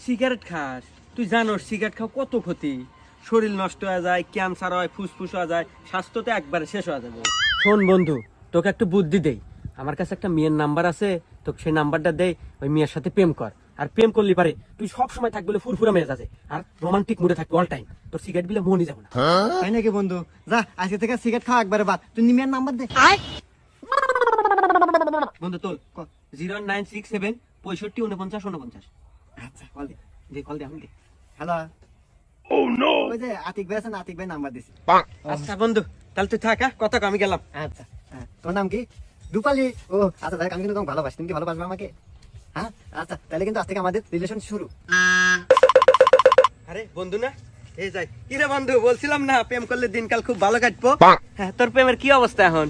Cigarette খাস? তুই জানোস সিগারেট খাও কত ক্ষতি, শরীর নষ্ট হয়ে যায়, ক্যান্সার হয়, ফুসফুস হয়ে যায়, স্বাস্থ্য তো একবারে শেষ হয়ে যাবে। শোন বন্ধু, তোকে একটু বুদ্ধি দেই। আমার কাছে একটা মেয়ের নাম্বার আছে, তোকে সেই নাম্বারটা দেই, ওই মেয়ের সাথে প্রেম কর। আর প্রেম করলি পারে তুই সব সময় থাকবি ফুরফুরা মেয়ে আছে, আর রোমান্টিক মুডে থাকবি অল টাইম। তোর সিগারেট বিলে মনই যাবে না। তাই নাকি বন্ধু? যা আজকে থেকে সিগারেট খাওয়া একবারে বাদ। তুই নিমিয়ার নাম্বার দে। বন্ধু তোল 0967 65 49 49। আচ্ছা কল দে। কল দে, আমি দে। হ্যালো। ওই যে আতিক ভাই আছে না, আতিক ভাই নাম্বার দিছি। আচ্ছা বন্ধু, তাহলে তুই থাক, কথা কম, আমি গেলাম। আচ্ছা হ্যাঁ, তোর নাম কি? রূপালী। ও আচ্ছা দেখ, আমি কিন্তু তোমাকে ভালোবাসি। তুমি কি ভালোবাসবে আমাকে? হ্যাঁ আচ্ছা, তাহলে কিন্তু আজ থেকে আমাদের রিলেশন শুরু। আরে বন্ধু না, এই যাই। কিরে বন্ধু, বলছিলাম না প্রেম করলে দিনকাল খুব ভালো কাটবো। হ্যাঁ, তোর প্রেমের কি অবস্থা এখন?